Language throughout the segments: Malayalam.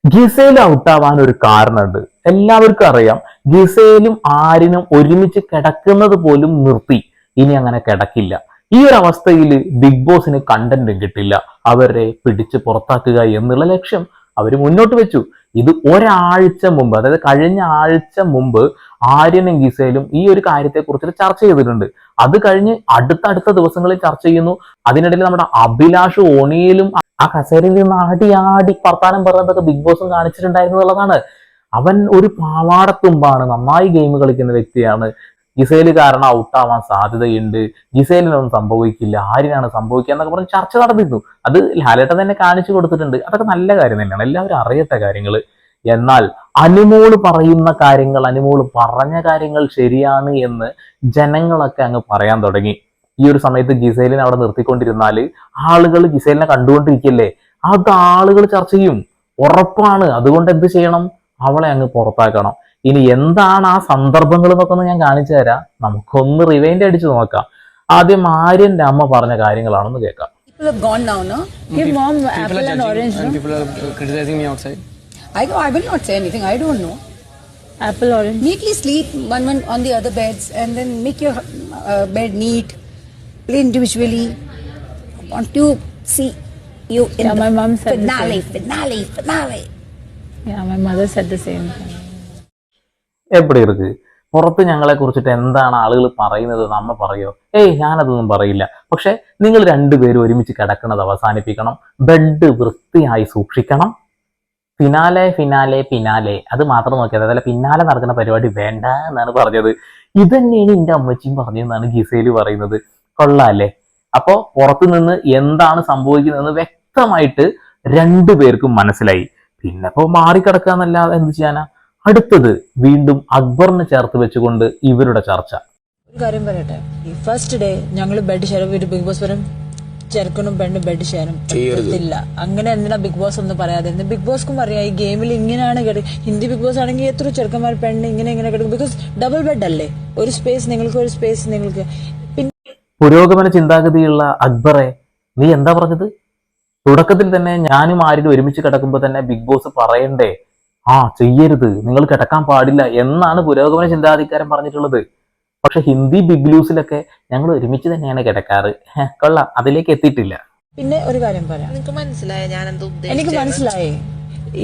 ഗിസേൽ ഔട്ടാവാൻ ഒരു കാരണമുണ്ട്. എല്ലാവർക്കും അറിയാം, ഗിസേലും ആര്യനും ഒരുമിച്ച് കിടക്കുന്നത് പോലും നിർത്തി. ഇനി അങ്ങനെ കിടക്കില്ല. ഈ ഒരു അവസ്ഥയിൽ ബിഗ് ബോസിന് കണ്ടന്റും കിട്ടില്ല. അവരെ പിടിച്ച് പുറത്താക്കുക എന്നുള്ള ലക്ഷ്യം അവർ മുന്നോട്ട് വെച്ചു. ഇത് ഒരാഴ്ച മുമ്പ്, അതായത് കഴിഞ്ഞ ആഴ്ച മുമ്പ് ആര്യനും ഗിസേലും ഈ ഒരു കാര്യത്തെക്കുറിച്ച് ചർച്ച ചെയ്തിട്ടുണ്ട്. അത് കഴിഞ്ഞ് അടുത്തടുത്ത ദിവസങ്ങളിൽ ചർച്ച ചെയ്യുന്നു. അതിനിടയിൽ നമ്മുടെ അഭിലാഷ് ഓണിയിലും ആ കസേരയിൽ നിന്ന് ആടി ആടി വർത്താനം പറഞ്ഞതൊക്കെ ബിഗ് ബോസും കാണിച്ചിട്ടുണ്ടായിരുന്നു എന്നുള്ളതാണ്. അവൻ ഒരു പാവാടത്തുമ്പാണ്, നന്നായി ഗെയിം കളിക്കുന്ന വ്യക്തിയാണ്. ഗിസേല് കാരണം ഔട്ടാവാൻ സാധ്യതയുണ്ട്, ഗിസേലിനൊന്നും സംഭവിക്കില്ല, ആര്യനാണ് സംഭവിക്കുക എന്നൊക്കെ പറഞ്ഞ് ചർച്ച നടന്നിരുന്നു. അത് ലാലേട്ടൻ തന്നെ കാണിച്ചു കൊടുത്തിട്ടുണ്ട്. അതൊക്കെ നല്ല കാര്യം തന്നെയാണ്, എല്ലാവരും അറിയട്ടെ കാര്യങ്ങൾ. എന്നാൽ അനുമോള് പറയുന്ന കാര്യങ്ങൾ, അനുമോള് പറഞ്ഞ കാര്യങ്ങൾ ശരിയാണ് എന്ന് ജനങ്ങളൊക്കെ അങ്ങ് പറയാൻ തുടങ്ങി. ഈ ഒരു സമയത്ത് ഗിസേലിനെ അവിടെ നിർത്തിക്കൊണ്ടിരുന്നാല് ആളുകൾ ഗിസേലിനെ കണ്ടുകൊണ്ടിരിക്കല്ലേ, അത് ആളുകൾ ചർച്ച ചെയ്യും, ഉറപ്പാണ്. അതുകൊണ്ട് എന്ത് ചെയ്യണം? അവളെ അങ്ങ് പുറത്താക്കണം. ഇനി എന്താണ് ആ സന്ദർഭങ്ങൾ എന്നൊക്കെ ഒന്ന് ഞാൻ കാണിച്ചു തരാം. നമുക്കൊന്ന് റിവൈൻഡ് അടിച്ചു നോക്കാം. ആദ്യം ആര്യന്റെ അമ്മ പറഞ്ഞ കാര്യങ്ങളാണെന്ന് കേൾക്കാം. People have gone now, no? Give mom apple and orange, no? People are criticizing me outside. I will not say anything. I don't know. Apple, orange. Neatly sleep one on the other beds and then make your bed neat. Play individually. Want to see you in yeah, my mom said finale. Yeah, my mother said the same thing. എവിടെ ഇருக்கு? പുറത്ത് ഞങ്ങളെ കുറിച്ചിട്ട് എന്താണ് ആളുകൾ പറയുന്നത് നമ്മ പറയോ? ഏയ്, ഞാനതൊന്നും പറയില്ല. പക്ഷെ നിങ്ങൾ രണ്ടുപേരും ഒരുമിച്ച് കിടക്കുന്നത് അവസാനിപ്പിക്കണം. ബെഡ് വൃത്തിയായി സൂക്ഷിക്കണം. ഫിനാലെ ഫിനാലെ ഫിനാലെ അത് മാത്രം നോക്കിയത്, അതല്ല പിന്നാലെ നടക്കുന്ന പരിപാടി വേണ്ട എന്നാണ് പറഞ്ഞത്. ഇതന്നെയാണ് എൻ്റെ അമ്മച്ചിയും പറഞ്ഞതെന്നാണ് ഗിസേല് പറയുന്നത്. കൊള്ളാല്ലേ? അപ്പോ പുറത്തു നിന്ന് എന്താണ് സംഭവിക്കുന്നതെന്ന് വ്യക്തമായിട്ട് രണ്ടുപേർക്കും മനസ്സിലായി. പിന്നെ ഇപ്പോ മാറിക്കിടക്കുക എന്നല്ലാതെ എന്ത് ചെയ്യാനാ? അടുത്തത് വീണ്ടും അക്ബറിനെ ചേർത്ത് വെച്ചുകൊണ്ട് ഇവരുടെ ചർച്ച. ഒരു കാര്യം പറയട്ടെ, ഈ ഫസ്റ്റ് ഡേ ഞങ്ങൾ ബെഡ് ഷെയർ ചെയ്ത് ബിഗ് ബോസ് വരും ചെറുക്കനും പെണ്ണും ബെഡ് ഷെയറും പറ്റത്തില്ല. അങ്ങനെ എന്തിനാ ബിഗ് ബോസ് ഒന്നും പറയാതെ? ബിഗ് ബോസ്ക്കും അറിയാം ഈ ഗെയിമിൽ ഇങ്ങനെയാണ് കിടക്കുക. ഹിന്ദി ബിഗ് ബോസ് ആണെങ്കിൽ എത്ര ചെറുക്കന്മാർ പെണ്ണ് ഇങ്ങനെ കിടക്കും. ബിക്കോസ് ഡബിൾ ബെഡ് അല്ലേ, ഒരു സ്പേസ് നിങ്ങൾക്ക്, ഒരു സ്പേസ് നിങ്ങൾക്ക്. പിന്നെ പുരോഗമന ചിന്താഗതിയുള്ള അക്ബറെ, നീ എന്താ പറഞ്ഞത്? തുടക്കത്തിൽ തന്നെ ഞാനും ആരും ഒരുമിച്ച് കിടക്കുമ്പോൾ തന്നെ ബിഗ് ബോസ് പറയണ്ടേ, ചെയ്യരുത്, നിങ്ങൾ കിടക്കാൻ പാടില്ല എന്നാണ് പുരോഗമന ചിന്താഗതിക്കാരൻ പറഞ്ഞിട്ടുള്ളത്. പക്ഷെ ഹിന്ദി ബിഗ് ലൂസിലൊക്കെ ഞങ്ങൾ ഒരുമിച്ച് തന്നെയാണ് കിടക്കാറ്. കൊള്ളാം, അതിലേക്ക് എത്തിയിട്ടില്ല. പിന്നെ ഒരു കാര്യം പറയാം, എനിക്ക് മനസ്സിലായി.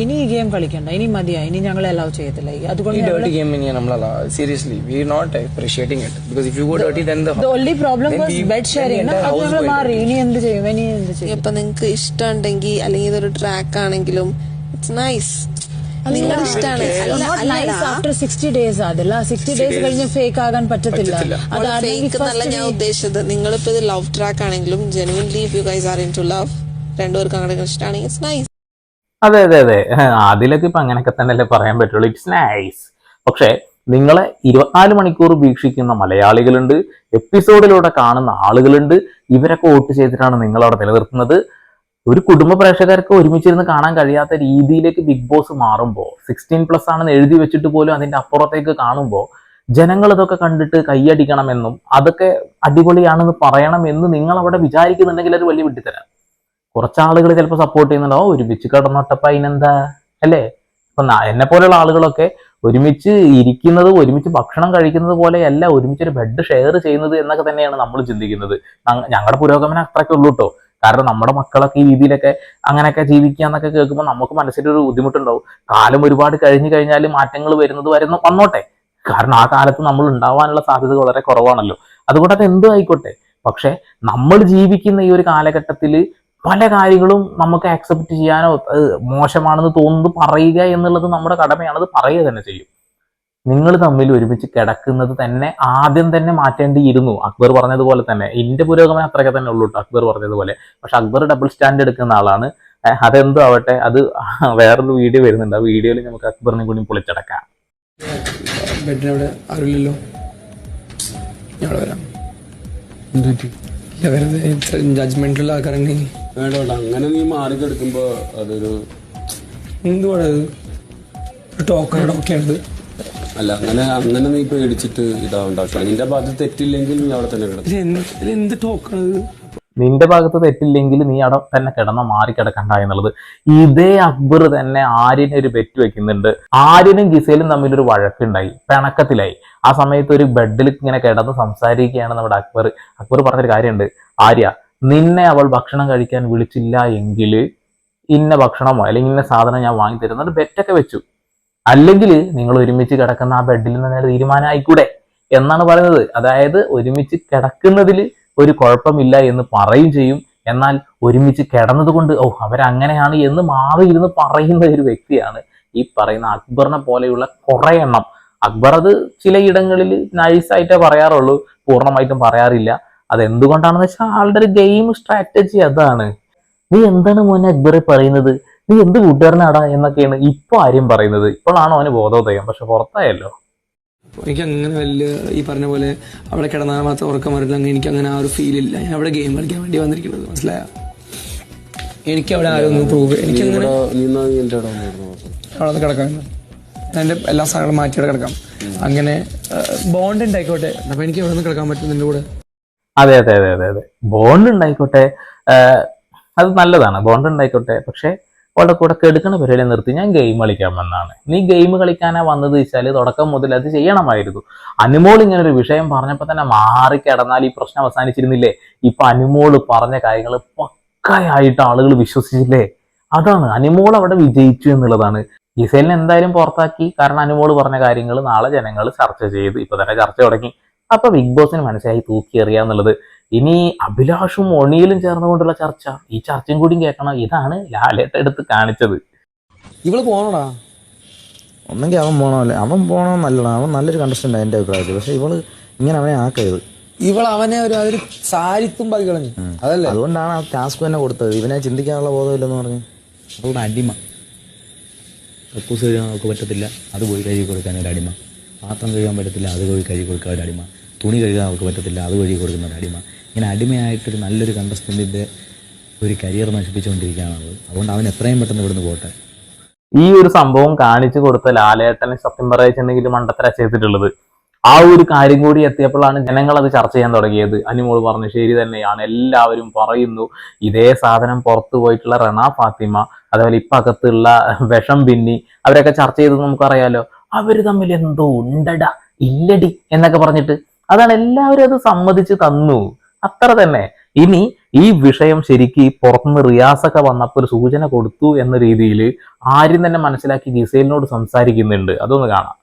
ഇനി ഈ ഗെയിം കളിക്കണ്ട, ഇനി മതിയായി, ഇനി ഞങ്ങൾ അലൗ ചെയ്യത്തില്ല. മാറി. ഇനി എന്ത് ചെയ്യും? ഇപ്പൊ നിങ്ങൾക്ക് ഇഷ്ടമുണ്ടെങ്കിൽ അല്ലെങ്കിൽ ഇതൊരു ട്രാക്ക് ആണെങ്കിലും ഇറ്റ്സ് നൈസ്, നിങ്ങളുടെ ഇഷ്ടമാണ്. ആഫ്റ്റർ 60 days അതല്ല, 60 days കഴിഞ്ഞ് ഫേക്ക് ആകാൻ പറ്റത്തില്ല. ഫേക്ക് എന്നല്ല ഞാൻ ഉദ്ദേശിച്ചത്. നിങ്ങളിപ്പോ ഇത് ലവ് ട്രാക്ക് ആണെങ്കിലും genuinely if you guys are into love, രണ്ടുപേർക്ക് അങ്ങനെ ഇഷ്ടമാണെങ്കിൽ ഇറ്റ്സ് നൈസ്. അതെ അതെ അതെ, അതിലൊക്കെ ഇപ്പൊ അങ്ങനെയൊക്കെ തന്നെയല്ലേ പറയാൻ പറ്റുള്ളൂ, ഇറ്റ്സ് നൈസ്. പക്ഷെ നിങ്ങളെ 24 മണിക്കൂർ വീക്ഷിക്കുന്ന മലയാളികളുണ്ട്, എപ്പിസോഡിലൂടെ കാണുന്ന ആളുകളുണ്ട്. ഇവരൊക്കെ വോട്ട് ചെയ്തിട്ടാണ് നിങ്ങളവിടെ നിലനിർത്തുന്നത്. ഒരു കുടുംബ പ്രേക്ഷകർക്ക് ഒരുമിച്ചിരുന്ന് കാണാൻ കഴിയാത്ത രീതിയിലേക്ക് ബിഗ് ബോസ് മാറുമ്പോൾ, 16+ ആണെന്ന് എഴുതി വെച്ചിട്ട് പോലും അതിന്റെ അപ്പുറത്തേക്ക് കാണുമ്പോൾ ജനങ്ങൾ ഇതൊക്കെ കണ്ടിട്ട് കൈയടിക്കണമെന്നും അതൊക്കെ അടിപൊളിയാണെന്ന് പറയണമെന്ന് നിങ്ങൾ അവിടെ വിചാരിക്കുന്നുണ്ടെങ്കിൽ അത് വലിയ വിട്ടിത്തരാം. കുറച്ചാളുകൾ ചിലപ്പോൾ സപ്പോർട്ട് ചെയ്യുന്നുണ്ടോ, ഒരുമിച്ച് കിടന്നോട്ടപ്പ അതിനെന്താ അല്ലേ? ഇപ്പൊ എന്നെ പോലെയുള്ള ആളുകളൊക്കെ ഒരുമിച്ച് ഇരിക്കുന്നത്, ഒരുമിച്ച് ഭക്ഷണം കഴിക്കുന്നത് പോലെയല്ല ഒരുമിച്ചൊരു ബെഡ് ഷെയർ ചെയ്യുന്നത് എന്നൊക്കെ തന്നെയാണ് നമ്മൾ ചിന്തിക്കുന്നത്. ഞങ്ങളുടെ പുരോഗമനം അത്രയ്ക്ക് ഉള്ളൂ കേട്ടോ. കാരണം നമ്മുടെ മക്കളൊക്കെ ഈ രീതിയിലൊക്കെ അങ്ങനെയൊക്കെ ജീവിക്കുക എന്നൊക്കെ കേൾക്കുമ്പോൾ നമുക്ക് മനസ്സിലൊരു ബുദ്ധിമുട്ടുണ്ടാവും. കാലം ഒരുപാട് കഴിഞ്ഞു കഴിഞ്ഞാൽ മാറ്റങ്ങൾ വന്നോട്ടെ. കാരണം ആ കാലത്ത് നമ്മൾ ഉണ്ടാവാനുള്ള സാധ്യത വളരെ കുറവാണല്ലോ. അതുകൊണ്ട് അത് എന്തും ആയിക്കോട്ടെ. പക്ഷെ നമ്മൾ ജീവിക്കുന്ന ഈ ഒരു കാലഘട്ടത്തിൽ പല കാര്യങ്ങളും നമുക്ക് ആക്സെപ്റ്റ് ചെയ്യാനോ മോശമാണെന്ന് തോന്നുന്നത് പറയുക എന്നുള്ളത് നമ്മുടെ കടമയാണ്. അത് പറയുക തന്നെ ചെയ്യും. നിങ്ങൾ തമ്മിൽ ഒരുമിച്ച് കിടക്കുന്നത് തന്നെ ആദ്യം തന്നെ മാറ്റേണ്ടിയിരുന്നു. അക്ബർ പറഞ്ഞതുപോലെ തന്നെ എന്റെ പുരോഗമനം അത്രയൊക്കെ തന്നെ ഉള്ളൂ കേട്ടോ, അക്ബർ പറഞ്ഞതുപോലെ. പക്ഷെ അക്ബർ ഡബിൾ സ്റ്റാൻഡ് എടുക്കുന്ന ആളാണ്. അതെന്തോ ആവട്ടെ, അത് വേറൊരു വീഡിയോ വരുന്നുണ്ട്. ആ വീഡിയോയിൽ നമുക്ക് അക്ബറിനെ കൂടി പൊളിച്ചടക്കാം. ബെഡിനവിടെ അറിയില്ലല്ലോ, ഞങ്ങൾ വരാം. വെറുതെ ജഡ്ജ്മെന്റിലുള്ള ആൾക്കാരുണ്ടെങ്കിൽ വേണ്ട, അങ്ങനെ നീ മാറി കിടക്കുമ്പോ അതൊരു എന്തുവാണ് ടോക്കാണത്. അല്ല, അങ്ങനെ നീ പേടിച്ചിട്ട് ഇതാവണ്ടാക്കാം. നിന്റെ ഭാഗത്ത് തെറ്റില്ലെങ്കിൽ നീ അവിടെ തന്നെ കിടക്കും. എന്ത് ടോക്കാണത്? നിന്റെ ഭാഗത്ത് തെറ്റില്ലെങ്കിൽ നീ അവിടെ തന്നെ കിടന്ന മാറിക്കിടക്കണ്ട എന്നുള്ളത്. ഇതേ അക്ബർ തന്നെ ആര്യനെ ഒരു ബെറ്റ് വെക്കുന്നുണ്ട്. ആര്യനും ഗിസേലും തമ്മിലൊരു വഴക്കുണ്ടായി, പിണക്കത്തിലായി. ആ സമയത്ത് ഒരു ബെഡിൽ ഇങ്ങനെ കിടന്ന് സംസാരിക്കുകയാണ് നമ്മുടെ അക്ബർ. അക്ബർ പറഞ്ഞൊരു കാര്യമുണ്ട്, ആര്യ നിന്നെ അവൾ ഭക്ഷണം കഴിക്കാൻ വിളിച്ചില്ല എങ്കിൽ ഇന്ന ഭക്ഷണമോ അല്ലെങ്കിൽ ഇന്ന സാധനം ഞാൻ വാങ്ങി തരുന്നത് ബെറ്റൊക്കെ വെച്ചു, അല്ലെങ്കിൽ നിങ്ങൾ ഒരുമിച്ച് കിടക്കുന്ന ആ ബെഡിൽ നിന്ന് തീരുമാനമായിക്കൂടെ എന്നാണ് പറയുന്നത്. അതായത് ഒരുമിച്ച് കിടക്കുന്നതിൽ ഒരു കുഴപ്പമില്ല എന്ന് പറയും ചെയ്യും, എന്നാൽ ഒരുമിച്ച് കിടന്നത് കൊണ്ട് അവരങ്ങനെയാണ് എന്ന് മാറിയിരുന്ന് പറയുന്ന ഒരു വ്യക്തിയാണ് ഈ പറയുന്ന അക്ബറിനെ പോലെയുള്ള കുറെ എണ്ണം. അക്ബർ അത് ചിലയിടങ്ങളിൽ നൈസായിട്ടേ പറയാറുള്ളൂ, പൂർണ്ണമായിട്ടും പറയാറില്ല. അതെന്തുകൊണ്ടാണെന്ന് വെച്ചാൽ ആളുടെ ഒരു ഗെയിം സ്ട്രാറ്റജി അതാണ്. നീ എന്താണ് മോനെ അക്ബറെ പറയുന്നത്, നീ എന്ത് കൂട്ടുകാരനാടാ എന്നൊക്കെയാണ് ഇപ്പൊ ആര്യം പറയുന്നത്. ഇപ്പോഴാണോ അവന് ബോധോദയം, പക്ഷെ പുറത്തായല്ലോ. എനിക്ക് അങ്ങനെ വലിയ ഈ പറഞ്ഞ പോലെ അവിടെ കിടന്നാൽ മാത്രം ഉറക്കം വരില്ല, എനിക്ക് അങ്ങനെ ആ ഒരു ഫീൽ ഇല്ല. ഞാൻ അവിടെ ഗെയിം കളിക്കാൻ വേണ്ടി വന്നിരിക്കുന്നത്, മനസ്സിലായ? എനിക്ക് അവിടെ ആരും ഒന്ന് പ്രൂവ്, എനിക്ക് അങ്ങനെ അവിടെ കിടക്കാം, എൻ്റെ എല്ലാ സാധനങ്ങളും മാറ്റിയുടെ കിടക്കാം, അങ്ങനെ ബോണ്ട് ഉണ്ടായിക്കോട്ടെ. അപ്പൊ എനിക്ക് അവിടെ നിന്ന് കിടക്കാൻ പറ്റും നിന്റെ കൂടെ. അതെ അതെ അതെ അതെ അതെ, ബോണ്ട് ഉണ്ടായിക്കോട്ടെ, അത് നല്ലതാണ്, ബോണ്ട് ഉണ്ടായിക്കോട്ടെ. പക്ഷെ അവളുടെ കൂടെ കെടുക്കണ പരിപാടി നിർത്തി ഞാൻ ഗെയിം കളിക്കാൻ വന്നാണ്. നീ ഗെയിം കളിക്കാനാ വന്നത് വെച്ചാൽ തുടക്കം മുതൽ അത് ചെയ്യണമായിരുന്നു. അനുമോൾ ഇങ്ങനെ ഒരു വിഷയം പറഞ്ഞപ്പോൾ തന്നെ മാറി കിടന്നാൽ ഈ പ്രശ്നം അവസാനിച്ചിരുന്നില്ലേ? ഇപ്പൊ അനുമോൾ പറഞ്ഞ കാര്യങ്ങൾ പക്കയായിട്ട് ആളുകൾ വിശ്വസിച്ചില്ലേ? അതാണ് അനുമോൾ അവിടെ വിജയിച്ചു എന്നുള്ളതാണ്. ഗിസേലിനെ എന്തായാലും പുറത്താക്കി, കാരണം അനുമോൾ പറഞ്ഞ കാര്യങ്ങൾ നാളെ ജനങ്ങൾ ചർച്ച ചെയ്ത് ഇപ്പൊ തന്നെ ചർച്ച തുടങ്ങി. അപ്പൊ ബിഗ് ബോസിന് മനസ്സിലായി തൂക്കി എറിയാന്നുള്ളത്. ഇനി അഭിലാഷും ഒണിയിലും ചേർന്നുകൊണ്ടുള്ള ചർച്ച, ഈ ചർച്ചയും കൂടി കേൾക്കണം. ഇതാണ് ലാലേട്ട എടുത്ത് കാണിച്ചത്. ഇവള് പോണോടാ, ഒന്നെങ്കിൽ അവൻ പോകണോ, അല്ലേ അവൻ പോകണോ നല്ലതാണ്, അവൻ നല്ലൊരു കണ്ടസ്റ്റന്റ് എൻ്റെ അഭിപ്രായത്തിൽ. പക്ഷെ ഇവള് ഇങ്ങനെ അവനെ ആക്കരുത്. ഇവൾ അവനെ ഒരു സാരിത്തും ബാക്കി കളഞ്ഞു, അതല്ലേ? അതുകൊണ്ടാണ് ആ ടാസ്ക് തന്നെ കൊടുത്തത്. ഇവനെ ചിന്തിക്കാനുള്ള ബോധമില്ലെന്ന് പറഞ്ഞു. അവളുടെ അടിമ, കക്കൂസ് കഴുകാൻ അവൾക്ക് പറ്റത്തില്ല, അത് പോയി കഴുകി കൊടുക്കാൻ ഒരു അടിമ. പാത്രം കഴുകാൻ പറ്റത്തില്ല, അത് പോയി കഴുകി കൊടുക്കാൻ ഒരു അടിമ. തുണി കഴുകാൻ അവൾക്ക് പറ്റത്തില്ല, അത് കഴുകി കൊടുക്കുന്ന ഒരു അടിമ. ഇങ്ങനെ അടിമയായിട്ടൊരു നല്ലൊരു കണ്ടസ്റ്റന്റിന്റെ ഒരു കരിയർ നശിപ്പിച്ചുകൊണ്ടിരിക്കുകയാണത്. അതുകൊണ്ട് അവൻ എത്രയും പെട്ടെന്ന് ഇവിടുന്ന് പോട്ടെ. ഈ ഒരു സംഭവം കാണിച്ചു കൊടുത്ത ലാലേട്ടനെ സത്യം പറയുന്നുണ്ടെങ്കിൽ മണ്ടത്തര ചെയ്തിട്ടുള്ളത്. ആ ഒരു കാര്യം കൂടി എത്തിയപ്പോഴാണ് ജനങ്ങൾ അത് ചർച്ച ചെയ്യാൻ തുടങ്ങിയത്. അനുമോൾ പറഞ്ഞു ശരി തന്നെയാണ്, എല്ലാവരും പറയുന്നു. ഇതേ സാധനം പുറത്തു പോയിട്ടുള്ള റണ ഫാത്തിമ, അതുപോലെ ഇപ്പൊ അകത്തുള്ള വിഷം ബിന്നി, അവരൊക്കെ ചർച്ച ചെയ്തത് നമുക്കറിയാലോ. അവര് തമ്മിൽ എന്തോ ഉണ്ടടാ ഇല്ലടി എന്നൊക്കെ പറഞ്ഞിട്ട് അതാണ് എല്ലാവരും അത് സമ്മതിച്ച് തന്നു, അത്ര തന്നെ. ഇനി ഈ വിഷയം ശരിക്ക് പുറത്തുനിന്ന് റിയാസൊക്കെ വന്നപ്പോൾ ഒരു സൂചന കൊടുത്തു എന്ന രീതിയിൽ ആരും തന്നെ മനസ്സിലാക്കി ഗിസേലിനോട് സംസാരിക്കുന്നുണ്ട്. അതൊന്ന് കാണാം.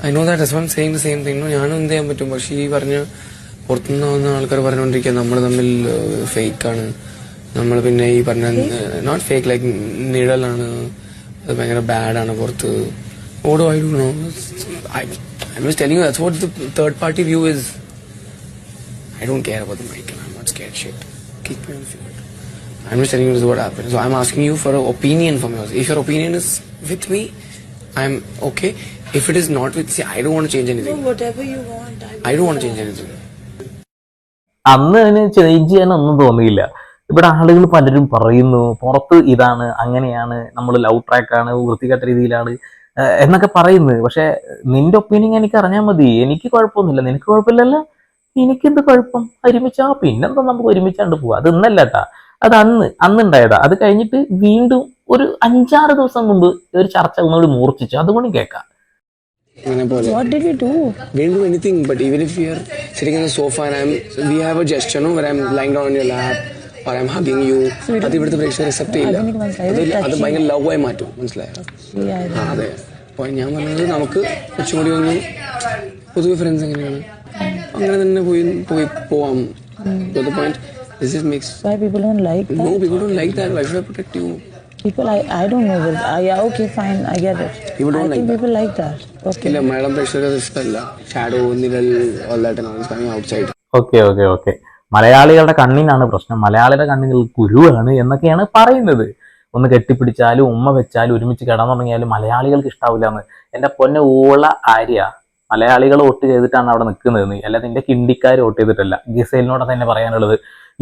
I know that everyone saying the same thing. ഞാനും എന്ത് ചെയ്യാൻ പറ്റും? പക്ഷെ ഈ പറഞ്ഞ പുറത്തുനിന്ന് വന്ന ആൾക്കാർ പറഞ്ഞുകൊണ്ടിരിക്കുക നമ്മൾ തമ്മിൽ ഫേക്കാണ്, നമ്മൾ പിന്നെ ഈ പറഞ്ഞ നോട്ട് ഫേക്ക് ലൈക്ക് നിഴലാണ്, അത് ഭയങ്കര ബാഡാണ് പുറത്ത്. What do I do now? I'm just telling you that's what the third party view is. I don't care about the mic and I'm not scared shit. Keep me on the field. I'm just telling you this is what happened. So I'm asking you for an opinion from yours. If your opinion is with me, I'm okay. If it is not with, see, I don't want to change anything. Do whatever you want. I don't want to change anything. അന്ന് അതിന് ചേഞ്ച് ചെയ്യാനൊന്നും തോന്നിയില്ല. ഇവിടെ ആളുകൾ പലരും പറയുന്നു പുറത്ത് ഇതാണ്, അങ്ങനെയാണ്, നമ്മൾ ലവ് ട്രാക്കാണ്, വൃത്തികെട്ട രീതിയിലാണ് എന്നൊക്കെ പറയുന്നത്. പക്ഷെ നിന്റെ ഒപ്പീനിയൻ എനിക്ക് അറിഞ്ഞാൽ മതി, എനിക്ക് കുഴപ്പമൊന്നുമില്ല, നിനക്ക് കുഴപ്പമില്ലല്ലോ, എനിക്കെന്ത് കുഴപ്പം? ഒരുമിച്ചാ, പിന്നെന്താ നമുക്ക് ഒരുമിച്ചാണ്ട് പോവാ. അത് ഇന്നല്ല കേട്ടാ, അത് അന്നുണ്ടായതാ. അത് കഴിഞ്ഞിട്ട് വീണ്ടും ഒരു 5-6 ദിവസം മുമ്പ് ഒരു ചർച്ച ഒന്നുകൂടി മൂർച്ഛിച്ചു. അതുകൊണ്ട് കേൾക്കാം. What did you do? We didn't do anything, but even if we are sitting on the sofa and we have a gesture, no, where I'm lying down on your lap or I'm hugging you, അത് ഇവിടുത്തെ പ്രേക്ഷകർ അക്സെപ്റ്റ് ചെയ്യില്ല. അത് ഭയങ്കര ലവ് ആയി മാറ്റും, മനസ്സിലായോ? അതെ. അപ്പോൾ ഞാൻ പറഞ്ഞത് നമുക്ക് കുറച്ചുകൂടി ഒന്ന് പൊതുവെ ഫ്രണ്ട്സ് എങ്ങനെയാണ് അങ്ങനെ തന്നെ പോവാം. The point, this is makes. Why people don't like that? No, people don't like that. Why should I protect you? People, I don't know. Yeah, okay, fine, I get it. People don't like think that. people like that. Okay. ഇല്ല, മലയാളം പ്രേക്ഷകർക്ക് ഇഷ്ടമല്ല. ഷാഡോ, നിഴൽ, all that and all is coming outside. Okay മലയാളികളുടെ കണ്ണിനാണ് പ്രശ്നം, മലയാളിയുടെ കണ്ണിൽ കുരുവാണ് എന്നൊക്കെയാണ് പറയുന്നത്. ഒന്ന് കെട്ടിപ്പിടിച്ചാലും ഉമ്മ വെച്ചാലും ഒരുമിച്ച് കിടന്നുറങ്ങിയാലും മലയാളികൾക്ക് ഇഷ്ടാവില്ല എന്ന്. എന്റെ പൊന്നെ ഊള ആര്യ, മലയാളികൾ വോട്ട് ചെയ്തിട്ടാണ് അവിടെ നിൽക്കുന്നത്, അല്ലാതെ നിന്റെ കിണ്ടിക്കാർ വോട്ട് ചെയ്തിട്ടല്ല. ഗിസേലിനോട് തന്നെ പറയാനുള്ളത്,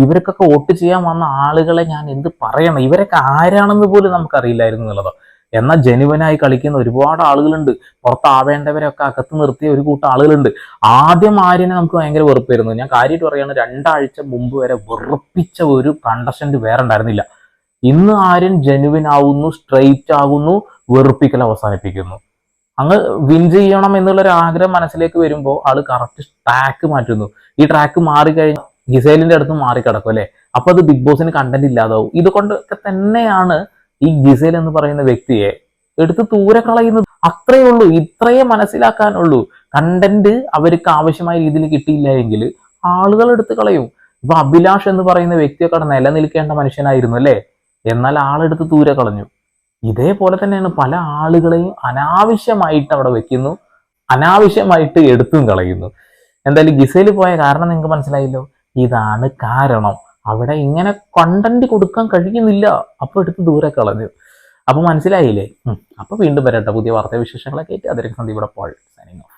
ഇവർക്കൊക്കെ വോട്ട് ചെയ്യാൻ വന്ന ആളുകളെ ഞാൻ എന്ത് പറയണം, ഇവരൊക്കെ ആരാണെന്ന് പോലും നമുക്കറിയില്ലായിരുന്നു എന്നുള്ളതോ. എന്നാൽ ജെനുവനായി കളിക്കുന്ന ഒരുപാട് ആളുകളുണ്ട്. പുറത്താവേണ്ടവരൊക്കെ അകത്ത് നിർത്തിയ ഒരു കൂട്ടം ആളുകളുണ്ട്. ആദ്യം ആര്യനെ നമുക്ക് ഭയങ്കര വെറുപ്പായിരുന്നു. ഞാൻ കാര്യമായിട്ട് പറയുകയാണ്, 2 ആഴ്ച മുമ്പ് വരെ വെറുപ്പിച്ച ഒരു കണ്ടസ്റ്റന്റ് വേറെ ഉണ്ടായിരുന്നില്ല. ഇന്ന് ആര്യൻ ജെനുവിൻ ആവുന്നു, സ്ട്രെയിറ്റ് ആകുന്നു, വെറുപ്പിക്കൽ അവസാനിപ്പിക്കുന്നു. അങ്ങ് വിൻ ചെയ്യണം എന്നുള്ളൊരു ആഗ്രഹം മനസ്സിലേക്ക് വരുമ്പോൾ ആള് കറക്റ്റ് ട്രാക്ക് മാറ്റുന്നു. ഈ ട്രാക്ക് മാറിക്കഴിഞ്ഞാൽ ഗിസേലിന്റെ അടുത്ത് മാറിക്കിടക്കും അല്ലെ. അപ്പൊ അത് ബിഗ് ബോസിന് കണ്ടന്റ് ഇല്ലാതാവും. ഇതുകൊണ്ടൊക്കെ തന്നെയാണ് ഈ ഗിസേൽ എന്ന് പറയുന്ന വ്യക്തിയെ എടുത്ത് ദൂരെ കളയുന്നത്. അത്രയേ ഉള്ളൂ, ഇത്രയേ മനസ്സിലാക്കാനുള്ളൂ. കണ്ടന്റ് അവർക്ക് ആവശ്യമായ രീതിയിൽ കിട്ടിയില്ല എങ്കിൽ ആളുകൾ എടുത്ത് കളയും. ഇപ്പൊ അഭിലാഷ് എന്ന് പറയുന്ന വ്യക്തിയൊക്കെ അവിടെ നിലനിൽക്കേണ്ട മനുഷ്യനായിരുന്നു അല്ലേ, എന്നാൽ ആളെടുത്ത് ദൂരെ കളഞ്ഞു. ഇതേപോലെ തന്നെയാണ് പല ആളുകളെയും അനാവശ്യമായിട്ട് അവിടെ വെക്കുന്നു, അനാവശ്യമായിട്ട് എടുത്തും കളയുന്നു. എന്തായാലും ഗിസേൽ പോയ കാരണം നിങ്ങൾക്ക് മനസ്സിലായല്ലോ. ഇതാണ് കാരണം. അവിടെ ഇങ്ങനെ കണ്ടന്റ് കൊടുക്കാൻ കഴിയുന്നില്ല, അപ്പൊ എടുത്ത് ദൂരെ കളഞ്ഞു. അപ്പൊ മനസ്സിലായില്ലേ? അപ്പൊ വീണ്ടും വരട്ടെ പുതിയ വാർത്താ വിശേഷങ്ങളൊക്കെ ആയിട്ട്. അതിലേക്ക് സന്ദീപ് ഇവിടെ പോൾ സൈനിങ് ഓഫ്.